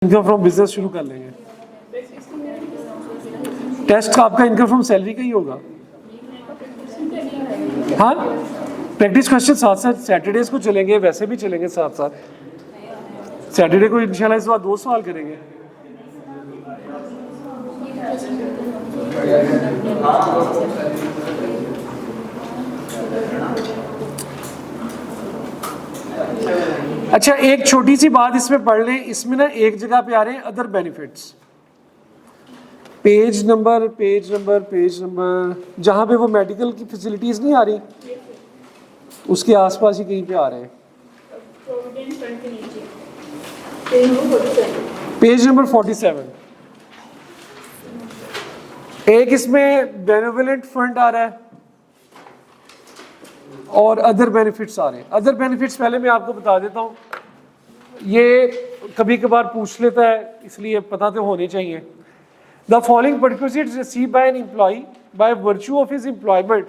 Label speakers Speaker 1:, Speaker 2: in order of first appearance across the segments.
Speaker 1: Income from business शुरू कर लेंगे। टेस्ट का आपका इनकम फ्रॉम सैलरी का ही होगा। हाँ, प्रैक्टिस क्वेश्चन साथ साथ सैटरडेज को चलेंगे, वैसे भी चलेंगे साथ साथ। सैटरडे को इंशाल्लाह इस बार 2 सवाल करेंगे। अच्छा, एक छोटी सी बात इसमें पढ़ लें। इसमें ना एक जगह पे आ रहे हैं अदर बेनिफिट्स, पेज नंबर जहां पे वो मेडिकल की फैसिलिटीज नहीं आ रही, उसके आसपास ही कहीं पे आ रहे हैं। Page number 47। एक इसमें बेनेवोलेंट फंड आ रहा है और अदर बेनिफिट्स आ रहे हैं। अदर बेनिफिट्स पहले मैं आपको बता देता हूँ, ये कभी कभार पूछ लेता है, इसलिए पता तो होने चाहिए। The following perquisites received by an employee by virtue of his employment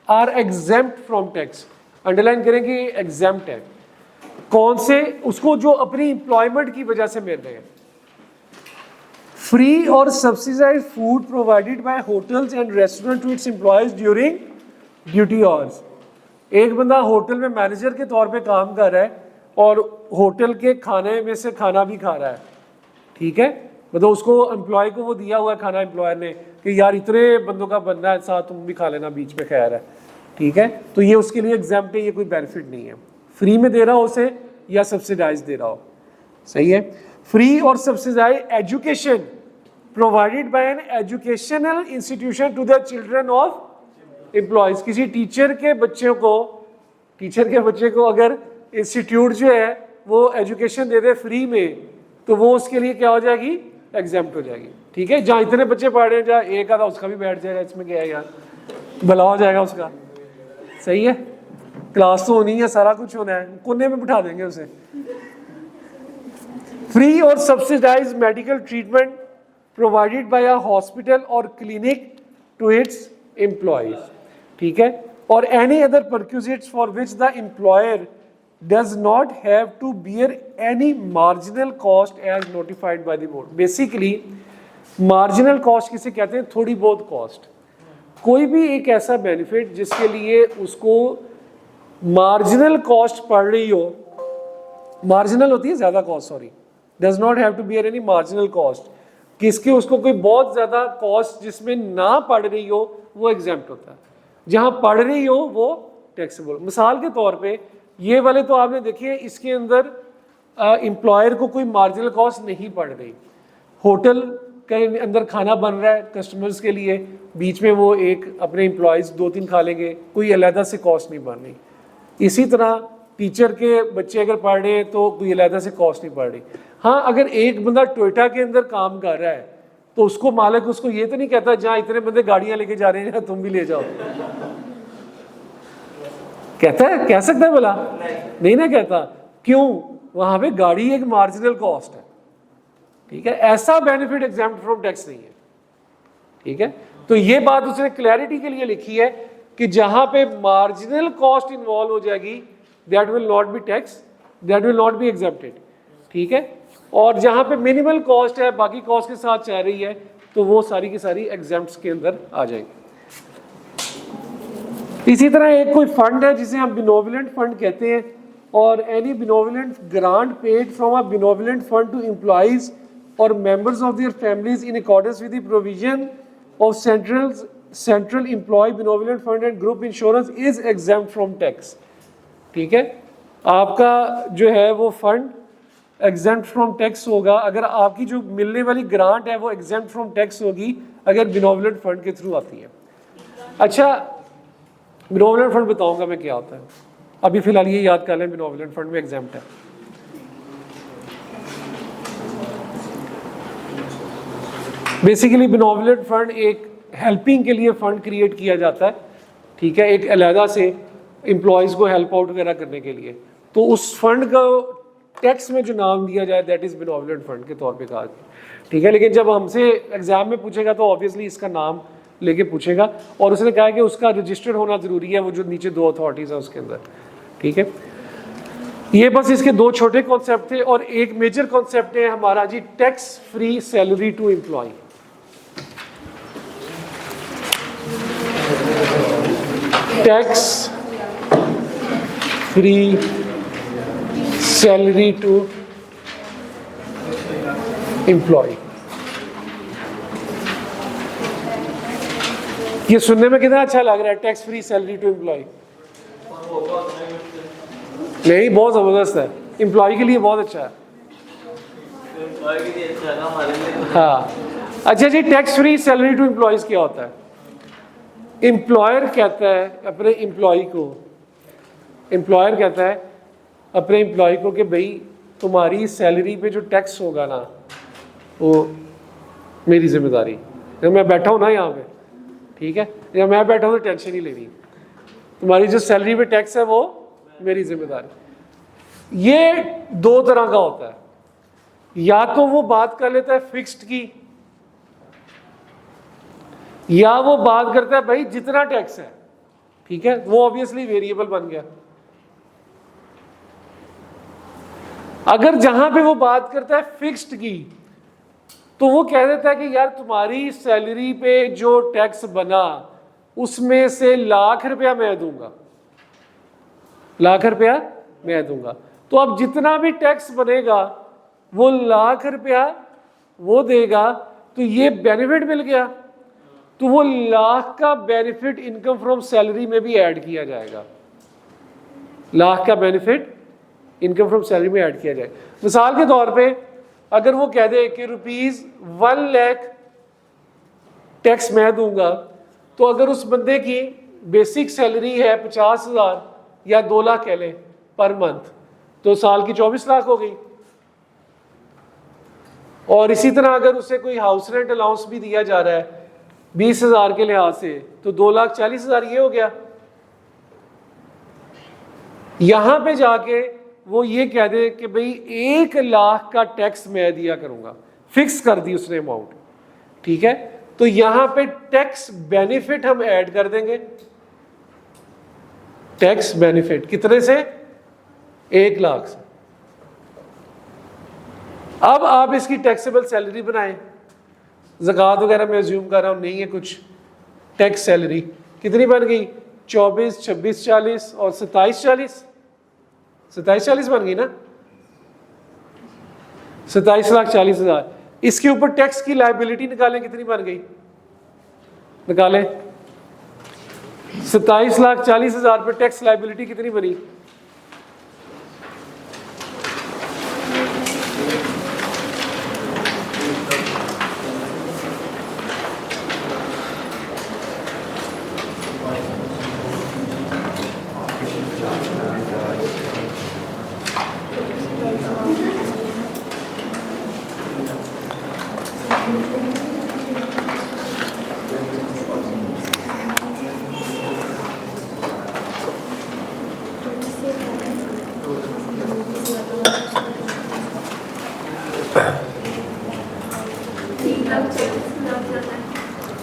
Speaker 1: are exempt from tax. Underline करेंगे, एग्जेम्प्ट है। कौन से? उसको जो अपनी एम्प्लॉयमेंट की वजह से मिल रहे हैं। फ्री और subsidised food provided by hotels and restaurant to its employees during duty hours. एक बंदा होटल में मैनेजर के तौर पे काम कर रहा है और होटल के खाने में से खाना भी खा रहा है, ठीक है, मतलब उसको एम्प्लॉय को वो दिया हुआ है खाना एम्प्लॉयर ने कि यार इतने बंदों का बनना है, साथ तुम भी खा लेना बीच में, खैर है, ठीक है। तो ये उसके लिए एग्जाम्प्ट है, ये कोई बेनिफिट नहीं है। फ्री में दे रहा हो उसे या सब्सिडाइज दे रहा हो, सही है। फ्री और subsidise education provided by an educational institution to the children of employees. किसी टीचर के बच्चे को अगर इंस्टीट्यूट जो है वो एजुकेशन दे दे फ्री में, तो वो उसके लिए क्या हो जाएगी? एग्जाम्प्ट हो जाएगी, ठीक है। जहाँ इतने बच्चे पढ़ रहे हैं, जहाँ एक आधा उसका भी बैठ जाएगा, इसमें क्या है यार, भला हो जाएगा उसका, सही है। क्लास तो होनी है, सारा कुछ होना है, कोने में बिठा देंगे उसे। फ्री और subsidise medical treatment provided by a hospital और क्लिनिक टू इट्स एम्प्लॉयज, ठीक है। और any other perquisites for which the employer does not have to bear any marginal cost as notified by the board। Basically marginal cost किसे कहते हैं? थोड़ी बहुत cost. कोई भी एक ऐसा बेनिफिट जिसके लिए उसको मार्जिनल कॉस्ट पड़ रही हो, मार्जिनल होती है ज्यादा cost, sorry, does not have to bear any marginal cost, किसके उसको कोई बहुत ज्यादा कॉस्ट जिसमें ना पड़ रही हो वो एग्जेम्प्ट होता है। जहां पड़ रही हो वो टैक्सेबल। मिसाल के तौर पे ये वाले तो आपने देखिए, इसके अंदर एम्प्लॉयर को कोई मार्जिनल कॉस्ट नहीं पड़ रही। होटल के अंदर खाना बन रहा है कस्टमर्स के लिए, बीच में वो एक अपने एम्प्लॉयज 2-3 खा लेंगे, कोई अलहदा से कॉस्ट नहीं बन रही। इसी तरह टीचर के बच्चे अगर पढ़ रहे हैं तो कोई अलहदा से कॉस्ट नहीं पड़ रही। हाँ, अगर एक बंदा टोयोटा के अंदर काम कर रहा है तो उसको मालिक उसको ये तो नहीं कहता जहाँ इतने बंदे गाड़ियां लेके जा रहे हैं तुम भी ले जाओ, कहता है? कह सकता है बोला? नहीं ना कहता। क्यों? वहां पे गाड़ी एक मार्जिनल कॉस्ट है, ठीक है। ऐसा बेनिफिट एग्जाम्प्ट फ्रॉम टैक्स नहीं है, ठीक है। तो ये बात उसने क्लैरिटी के लिए लिखी है कि जहां पे मार्जिनल कॉस्ट इन्वॉल्व हो जाएगी that will not be tax, that will not be exempted, ठीक है। और जहां पे मिनिमल कॉस्ट है, बाकी कॉस्ट के साथ चल रही है, तो वो सारी की सारी एग्जेम्प्ट्स के अंदर आ जाएंगी। इसी तरह एक कोई फंड है जिसे हम बिनोवलेंट फंड कहते हैं, और any benevolent grant paid from a benevolent fund to employees और members of their families in accordance with the provision of central employ benevolent fund and group insurance is exempt from tax, ठीक है। आपका जो है वो fund exempt from tax होगा अगर आपकी जो मिलने वाली ग्रांट है वो एग्जेम्प्ट फ्रॉम टैक्स होगी अगर बिनोवलेंट फंड के थ्रू आती है। अच्छा, बिनोवलेंट फंड बताऊंगा मैं क्या होता है, अभी फिलहाल ये याद कर लें, बिनोवलेंट फंड में एग्जाम्प्ट है। बेसिकली बिनोवलेंट फंड एक हेल्पिंग के लिए फंड क्रिएट किया जाता है, ठीक है, एक अलहदा से एम्प्लॉयज को हेल्प आउट वगैरह करने के लिए। तो उस फंड का टैक्स में जो नाम दिया जाए दैट इज बिनोवलेंट फंड के तौर पे कहा, ठीक है। लेकिन जब हमसे एग्जाम में पूछेगा तो ऑब्वियसली इसका नाम लेके पूछेगा, और उसने कहा कि उसका रजिस्टर्ड होना जरूरी है, वो जो नीचे 2 अथॉरिटीज है उसके अंदर, ठीक है। ये बस इसके दो छोटे कॉन्सेप्ट थे और एक मेजर कॉन्सेप्ट है हमारा जी tax free salary to employ. Tax free salary to employ. ये सुनने में कितना अच्छा लग रहा है, tax free salary to employ. नहीं, बहुत जबरदस्त है, एम्प्लॉय के लिए बहुत अच्छा है। हाँ, अच्छा जी, tax free salary to employees क्या होता है? एम्प्लॉयर कहता है अपने एम्प्लॉय को कि भाई तुम्हारी सैलरी पे जो टैक्स होगा ना वो मेरी जिम्मेदारी। जब मैं बैठा हूँ ना यहाँ पे, ठीक है, जब मैं बैठा हूँ तो टेंशन ही लेनी, तुम्हारी जो सैलरी पे टैक्स है वो मेरी जिम्मेदारी। ये दो तरह का होता है, या तो वो बात कर लेता है फिक्स्ड की, या वो बात करता है भाई जितना टैक्स है, ठीक है, वो ऑब्वियसली वेरिएबल बन गया। अगर जहां पे वो बात करता है फिक्स्ड की, तो वो कह देता है कि यार तुम्हारी सैलरी पे जो टैक्स बना उसमें से ₹1,00,000 मैं दूंगा, ₹1,00,000 मैं दूंगा। तो अब जितना भी टैक्स बनेगा वो ₹1,00,000 वो देगा, तो ये बेनिफिट मिल गया। तो वो लाख का बेनिफिट इनकम फ्रॉम सैलरी में भी ऐड किया जाएगा, लाख का बेनिफिट इनकम फ्रॉम सैलरी में ऐड किया जाएगा। मिसाल के तौर पे अगर वो कह दे कि ₹1,00,000 टैक्स मैं दूंगा, तो अगर उस बंदे की बेसिक सैलरी है 50,000 या 2 लाख कह लें पर मंथ, तो साल की 24 लाख हो गई। और इसी तरह अगर उसे कोई हाउस रेंट अलाउंस भी दिया जा रहा है 20,000 के लिहाज से, तो 2,40,000 ये हो गया। यहां पे जाके वो ये कह दे कि भाई 1,00,000 का टैक्स मैं दिया करूंगा, फिक्स कर दी उसने अमाउंट, ठीक है। तो यहां पे टैक्स बेनिफिट हम ऐड कर देंगे। टैक्स बेनिफिट कितने से? 1,00,000 से। अब आप इसकी टैक्सेबल सैलरी बनाएं। ज़कात वगैरह मैं अज्यूम कर रहा हूं नहीं है कुछ। टैक्स सैलरी कितनी बन गई? 24, 26, 40 और 27, 40। 27, 40 बन गई ना, 27,40,000। इसके ऊपर टैक्स की लायबिलिटी निकालें, कितनी बन गई? निकालें। 27,40,000 पे टैक्स लायबिलिटी कितनी बनी?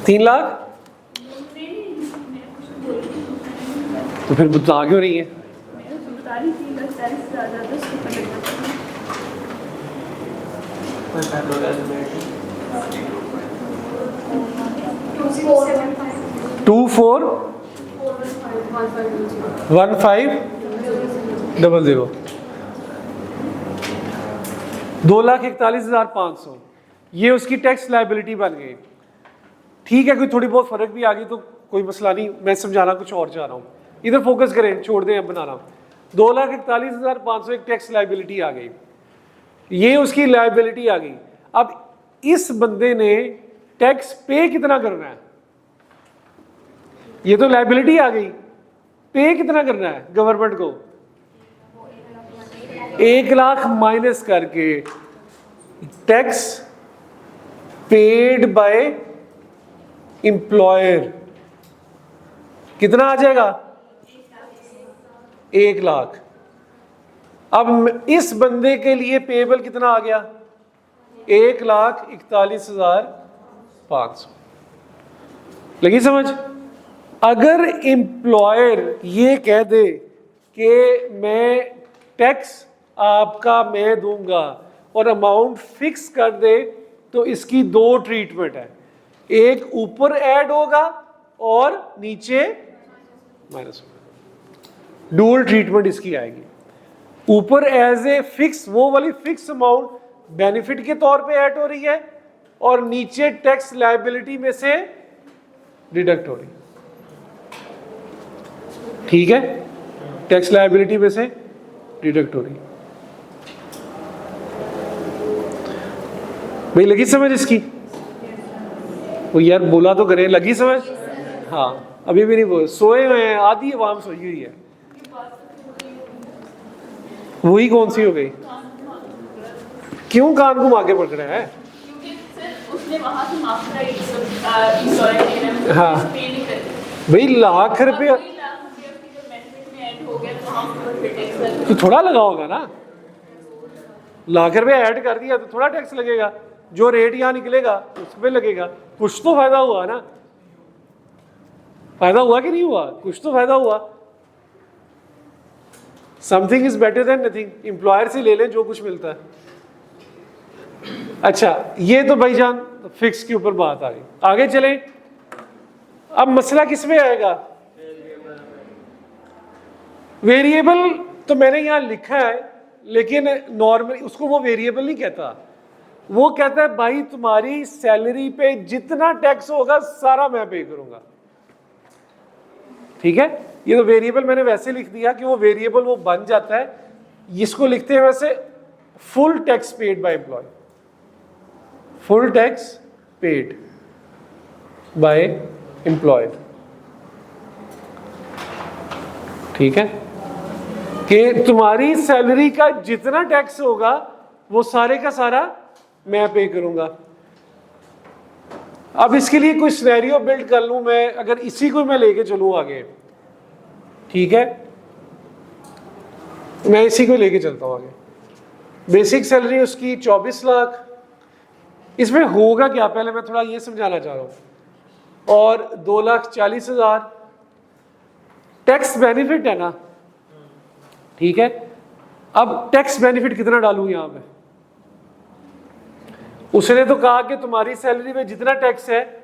Speaker 1: $3,00,000। तो फिर बता क्यों रही है? टू 4 1500 2,41,500 ये उसकी टैक्स लायबिलिटी बन गई। ठीक है, कोई थोड़ी बहुत फर्क भी आ गई तो कोई मसला नहीं, मैं समझाना कुछ और चाह रहा हूँ, इधर फोकस करें, छोड़ दें अब बनाना। 2,41,500 एक टैक्स लायबिलिटी आ गई, ये उसकी लायबिलिटी आ गई। अब इस बंदे ने टैक्स पे कितना करना है? ये तो लायबिलिटी आ गई, पे कितना करना है गवर्नमेंट को? 1,00,000 माइनस करके टैक्स पेड बाय एम्प्लॉयर कितना आ जाएगा? 1,00,000। अब इस बंदे के लिए पेबल कितना आ गया? 1,41,500। लगी समझ? अगर एम्प्लॉयर ये कह दे कि मैं टैक्स आपका मैं दूंगा और अमाउंट फिक्स कर दे तो इसकी दो ट्रीटमेंट है, एक ऊपर ऐड होगा और नीचे माइनस होगा। डुअल ट्रीटमेंट इसकी आएगी। ऊपर एज ए फिक्स, वो वाली फिक्स अमाउंट बेनिफिट के तौर पे ऐड हो रही है और नीचे टैक्स लायबिलिटी में से डिडक्ट हो रही है। ठीक है, टैक्स लायबिलिटी में से डिडक्ट हो रही है। भाई लगी समझ इसकी? वो यार बोला तो करें, लगी समझ? हाँ, अभी भी नहीं बोल, सोए हुए हैं, आधी आवाम सोई हुई है। वही कौन सी हो गई? क्यों कान घुमा के पकड़ा है? हाँ भाई, लाख रुपया तो थोड़ा लगा होगा ना। लाख रुपया ऐड कर दिया तो थोड़ा टैक्स लगेगा, जो रेट यहां निकलेगा उस पर लगेगा। कुछ तो फायदा हुआ ना, फायदा हुआ कि नहीं हुआ? कुछ तो फायदा हुआ। Something is better than nothing. Employer से ले लें जो कुछ मिलता है। अच्छा, ये तो भाईजान फिक्स के ऊपर बात आ गई। आगे चलें, अब मसला किस में आएगा? वेरिएबल तो मैंने यहां लिखा है, लेकिन नॉर्मली उसको वो वेरिएबल नहीं कहता। वो कहता है भाई तुम्हारी सैलरी पे जितना टैक्स होगा सारा मैं पे करूंगा। ठीक है, ये तो वेरिएबल मैंने वैसे लिख दिया कि वो वेरिएबल वो बन जाता है। इसको लिखते हैं वैसे full tax paid by employee, full tax paid by employee. ठीक है, कि तुम्हारी सैलरी का जितना टैक्स होगा वो सारे का सारा मैं पे करूंगा। अब इसके लिए कोई सिनेरियो बिल्ड कर लूं मैं, अगर इसी को मैं लेके चलूं आगे। ठीक है, मैं इसी को लेके चलता हूं आगे। बेसिक सैलरी उसकी 24 लाख। इसमें होगा क्या, पहले मैं थोड़ा ये समझाना चाह रहा हूं। और 2,40,000 टैक्स बेनिफिट है ना। ठीक है, अब टैक्स बेनिफिट कितना डालूं यहां पे? उसने तो कहा कि तुम्हारी सैलरी में जितना टैक्स है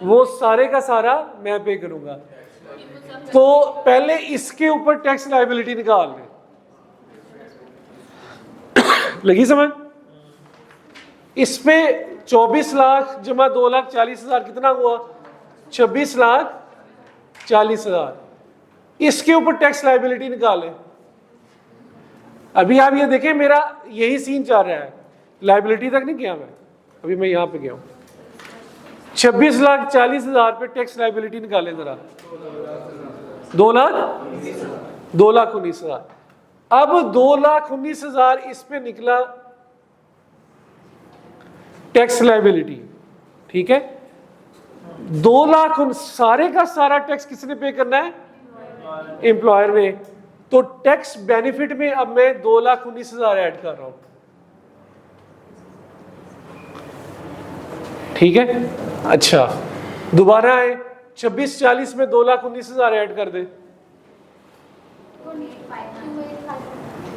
Speaker 1: वो सारे का सारा मैं पे करूंगा। तो पहले इसके ऊपर टैक्स लायबिलिटी निकाल लें। लगी समझ? इस पे 24 लाख जमा 2,40,000 कितना हुआ? 26,40,000। इसके ऊपर टैक्स लायबिलिटी निकालें। अभी आप ये देखें, मेरा यही सीन चल रहा है, लायबिलिटी तक नहीं गया मैं, अभी मैं यहां पे गया हूं। 26,40,000 पे टैक्स लायबिलिटी निकालें जरा। 2,19,000। अब 2,19,000 इस पे निकला टैक्स लायबिलिटी। ठीक है, 2 लाख सारे का सारा टैक्स किसने पे करना है? एम्प्लॉयर ने। तो टैक्स बेनिफिट में अब मैं 2,19,000 ऐड कर रहा हूं। ठीक है, अच्छा दोबारा आए, 26,40 में 2,19,000 ऐड कर दे।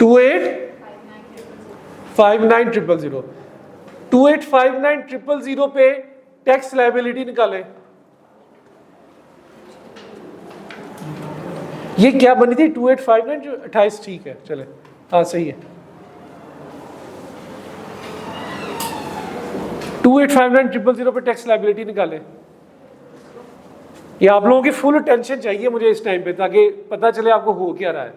Speaker 1: 2859,000 2859,000 पे टैक्स लायबिलिटी निकाले। ये क्या बनी थी? 2859 जो 28, ठीक है चले, हाँ सही है। 2859,000 पे टैक्स लायबिलिटी निकाले। ये आप लोगों की फुल अटेंशन चाहिए मुझे इस टाइम पे, ताकि पता चले आपको हो क्या रहा है।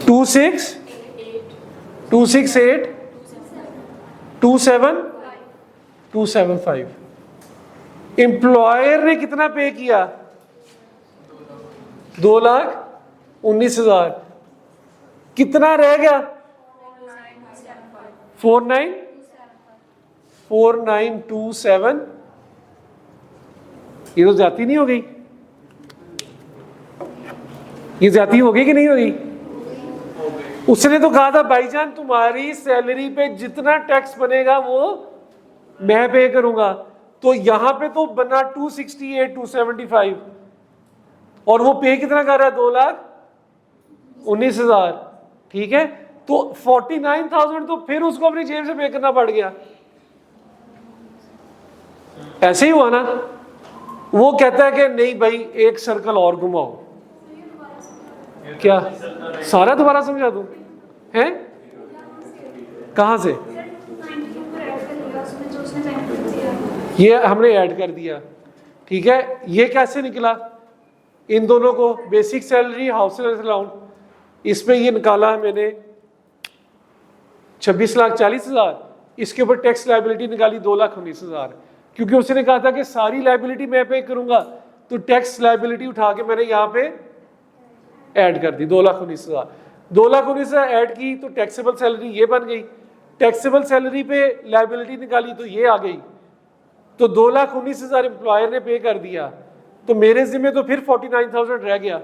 Speaker 1: 2,6,8,2,7,2,7,5। एम्प्लॉयर ने कितना पे किया? 2,19,000। कितना रह गया? 4927। ये तो जाती नहीं हो गई? ये जाती हो गई कि नहीं होगी? उसने तो कहा था भाईजान तुम्हारी सैलरी पे जितना टैक्स बनेगा वो मैं पे करूंगा। तो यहां पे तो बना 268 275 और वो पे कितना कर रहा है 2,19,000, ठीक है। तो 49,000 तो फिर उसको अपनी जेब से पे करना पड़ गया, ऐसे ही हुआ ना। वो कहता है कि नहीं भाई एक सर्कल और घुमाओ, क्या सारा दोबारा समझा दूं? हैं कहां से? ये हमने ऐड कर दिया, ठीक है। ये कैसे निकला? इन दोनों को basic salary house rent allowance, इसमें ये निकाला है मैंने 26,40,000, इसके ऊपर टैक्स लायबिलिटी निकाली 2,19,000, क्योंकि उसने कहा था कि सारी लायबिलिटी मैं पे करूंगा, तो टैक्स लायबिलिटी उठा के मैंने यहाँ पे ऐड कर दी 2,19,000। 2,19,000 ऐड की तो टैक्सेबल सैलरी ये बन गई, टैक्सेबल सैलरी पे लायबिलिटी निकाली तो ये आ गई, तो 2,19,000 एम्प्लॉयर ने पे कर दिया, तो मेरे जिम्मे तो फिर 49,000 रह गया।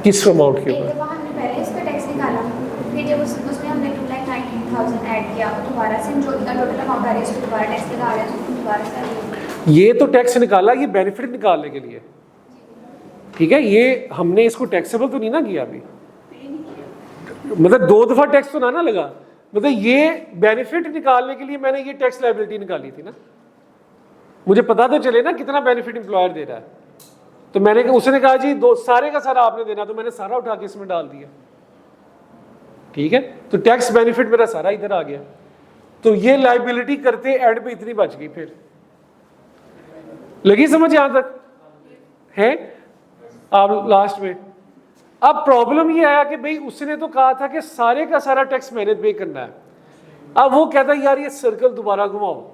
Speaker 1: किस अमाउंट के ऊपर?
Speaker 2: हमने पहले इसका टैक्स निकाला, फिर जब उसमें हमने 2,19,000 ऐड किया, दोबारा से हम जो टोटल अमाउंट आ रही है उसको दोबारा टैक्स लगा रहे हैं, दोबारा से
Speaker 1: ये तो टैक्स निकाला, ये बेनिफिट निकालने के लिए, ठीक है। ये हमने इसको टैक्सेबल तो नहीं ना किया अभी, मतलब 2 दफा टैक्स तो ना लगा, मतलब ये बेनिफिट निकालने के लिए मैंने ये टैक्स लायबिलिटी निकाली थी ना, मुझे पता तो चले ना कितना बेनिफिट एम्प्लॉयर दे रहा है। तो मैंने उसने कहा जी सारे का सारा आपने देना, तो मैंने सारा उठा के इसमें डाल दिया, ठीक है। तो टैक्स बेनिफिट मेरा सारा इधर आ गया, तो ये लायबिलिटी करते एंड पे इतनी बच गई। फिर लगी समझ यहां तक है? आप लास्ट में अब प्रॉब्लम ये आया कि भाई उसने तो कहा था कि सारे का सारा टैक्स मैंने पे करना है, अब वो कहता है यार ये सर्कल दोबारा घुमाओ,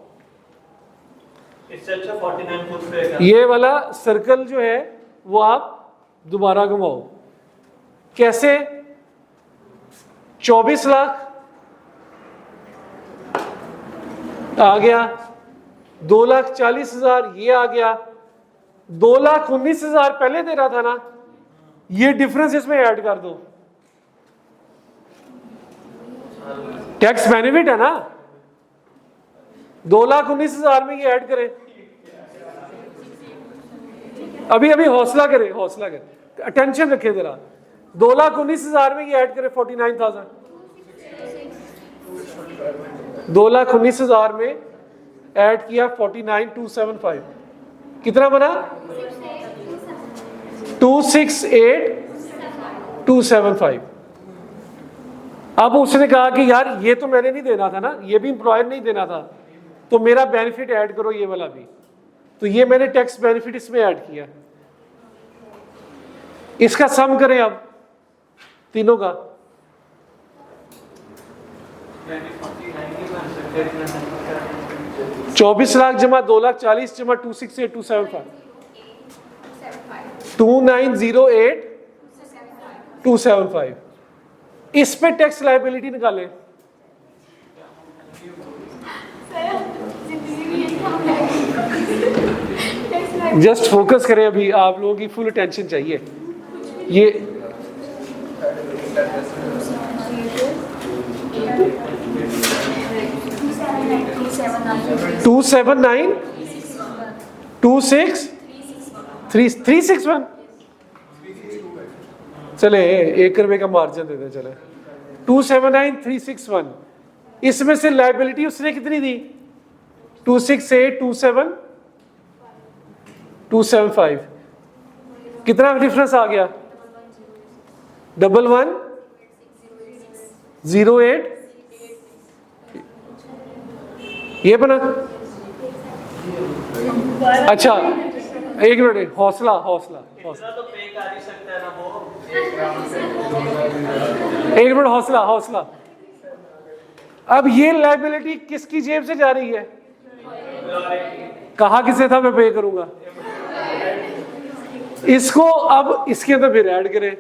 Speaker 3: इससे अच्छा 49 खुद पे करना।
Speaker 1: ये वाला सर्कल जो है वो आप दोबारा घुमाओ। कैसे? 24 लाख आ गया, 2,40,000 ये आ गया, 2,19,000 पहले दे रहा था ना, ये डिफरेंस इसमें ऐड कर दो, टैक्स बेनिफिट है ना, 2,19,000 में ये ऐड करें। अभी हौसला करें, हौसला करें, अटेंशन रखें जरा। 2,19,000 में ये ऐड करें 49,000, 2,19,000 में ऐड किया 49,275, कितना बना? 268,275। अब उसने कहा कि यार ये तो मैंने नहीं देना था ना, ये भी एम्प्लॉयर नहीं देना था, तो मेरा बेनिफिट ऐड करो ये वाला भी, तो ये मैंने टैक्स बेनिफिट इसमें ऐड किया। इसका सम करें अब तीनों का,
Speaker 3: यानी 49 की बन सकते हैं,
Speaker 1: 24 लाख जमा 2,40,000 जमा 268,275, 2,908,275। इस पे टैक्स लायबिलिटी निकालें। जस्ट फोकस करें, अभी आप लोगों की फुल अटेंशन चाहिए। ये 279 26 361, चले 1 रुपए का मार्जिन देते चले, 279,361। इसमें से लायबिलिटी उसने कितनी दी? 268,275। कितना डिफरेंस आ गया? 11,08 ये बना। अच्छा एक मिनट, हौसला हौसला हौसला,
Speaker 3: तो पे कर ही सकता है ना वो।
Speaker 1: एक मिनट, हौसला हौसला। अब ये लायबिलिटी किसकी जेब से जा रही है? कहा किसे था मैं पे करूंगा? इसको अब इसके अंदर फिर ऐड करें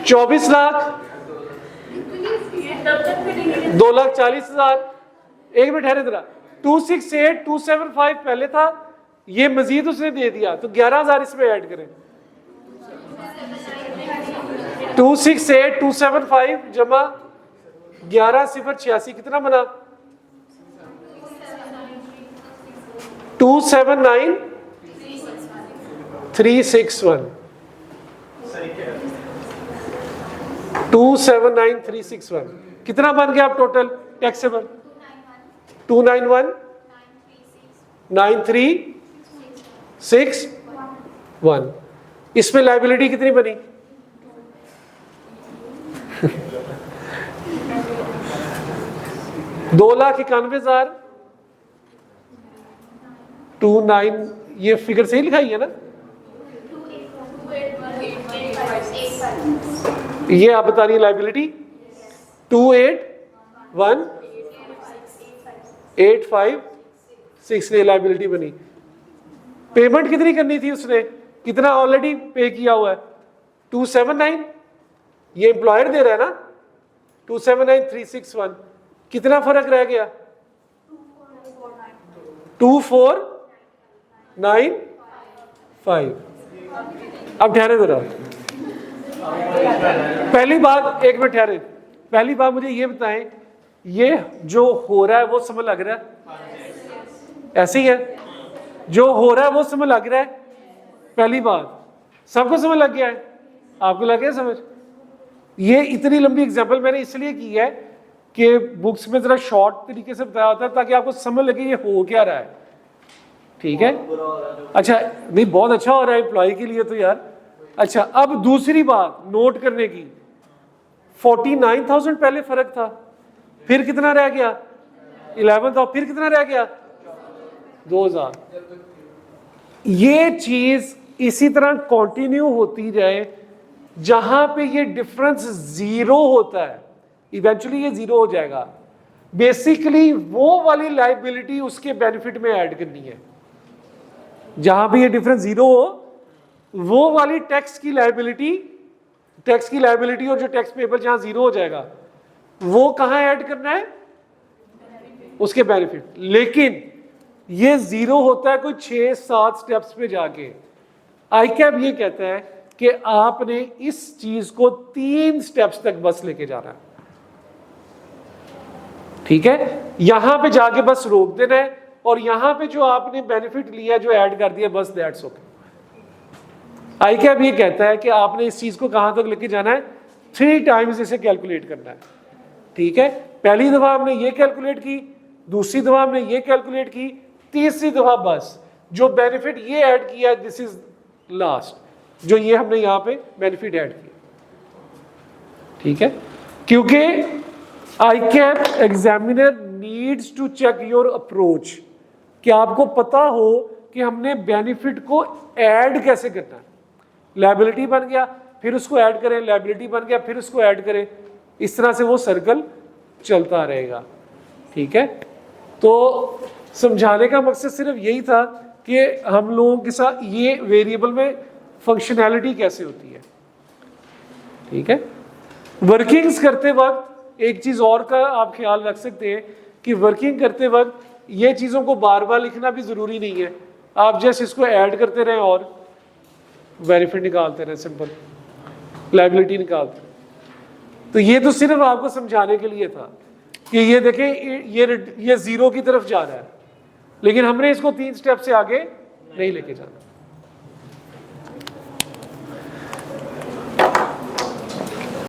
Speaker 1: 24 लाख 2,40,000। एक मिनट ठहरे जरा, 268,275 पहले था, ये मजीद उसने दे दिया, तो 11,000 इसमें ऐड करें। 268275 जमा 11,086 कितना बना? 279361 279361 कितना बन गया अब टोटल टैक्सेबल? 291,9361। इसमें लायबिलिटी कितनी बनी? 2,91,000 29 ये फिगर सही लिखाई है ना? ये आप बता रही है लायबिलिटी 281,856 ने लायबिलिटी बनी। पेमेंट कितनी करनी थी उसने? कितना ऑलरेडी पे किया हुआ है? 279 ये एम्प्लॉयर दे रहा है ना? 279,361 कितना फर्क रह गया? 2495। अब ठहरे जरा, पहली बात एक मिनट ठहरे, पहली बात मुझे ये बताएं, ये जो हो रहा है वो समझ लग रहा है? ऐसे ही है जो हो रहा है वो समझ लग रहा है? पहली बात सबको समझ लग गया है? आपको लग गया समझ? ये इतनी लंबी एग्जांपल मैंने इसलिए की है कि बुक्स में जरा शॉर्ट तरीके से बताया होता है ताकि आपको समझ लगे ये हो क्या रहा है। ठीक है, अच्छा नहीं बहुत अच्छा हो रहा है एम्प्लॉय के लिए तो यार। अच्छा अब दूसरी बात नोट करने की, 49,000 पहले फर्क था, फिर कितना रह गया? 11 था, फिर कितना रह गया? 2,000। ये चीज इसी तरह कंटिन्यू होती जाए, जहां पे ये डिफरेंस जीरो होता है इवेंचुअली ये जीरो हो जाएगा। बेसिकली वो वाली लायबिलिटी उसके बेनिफिट में ऐड करनी है। जहां पे ये डिफरेंस जीरो हो वो वाली टैक्स की लायबिलिटी और जो टैक्स पेपर जहां जीरो हो जाएगा वो कहां ऐड करना है? उसके बेनिफिट। लेकिन ये जीरो होता है कोई 6-7 स्टेप्स पे जाके। आईकैब ये कहता है कि आपने इस चीज को 3 स्टेप्स तक बस लेके जाना है। ठीक है, यहां पे जाके बस रोक देना है और यहां पे जो आपने बेनिफिट लिया जो ऐड कर दिया बस दैट्स ओके। आईकैब ये कहता है कि आपने इस चीज को कहां तक लेके जाना है? 3 टाइम्स इसे कैलकुलेट करना है। ठीक है, पहली दफा हमने ये कैलकुलेट की, दूसरी दफा हमने ये कैलकुलेट की, तीसरी दफा बस जो बेनिफिट ये ऐड किया दिस इज लास्ट, जो ये हमने यहां पे बेनिफिट ऐड किया। ठीक है, क्योंकि ICAB examiner needs to check your approach, कि आपको पता हो कि हमने बेनिफिट को ऐड कैसे करना है। लायबिलिटी बन गया फिर उसको ऐड करें, लायबिलिटी बन गया फिर उसको ऐड करें, इस तरह से वो सर्कल चलता रहेगा। ठीक है, तो समझाने का मकसद सिर्फ यही था कि हम लोगों के साथ ये वेरिएबल में फंक्शनैलिटी कैसे होती है। ठीक है, वर्किंग्स करते वक्त एक चीज और का आप ख्याल रख सकते हैं कि वर्किंग करते वक्त ये चीजों को बार बार लिखना भी जरूरी नहीं है। आप जस्ट इसको ऐड करते रहें और बेनिफिट निकालते रहें, सिंपल लायबिलिटी निकालते रहें। तो ये तो सिर्फ आपको समझाने के लिए था कि ये देखें ये जीरो की तरफ जा रहा है, लेकिन हमने इसको 3 स्टेप से आगे नहीं लेके जाना।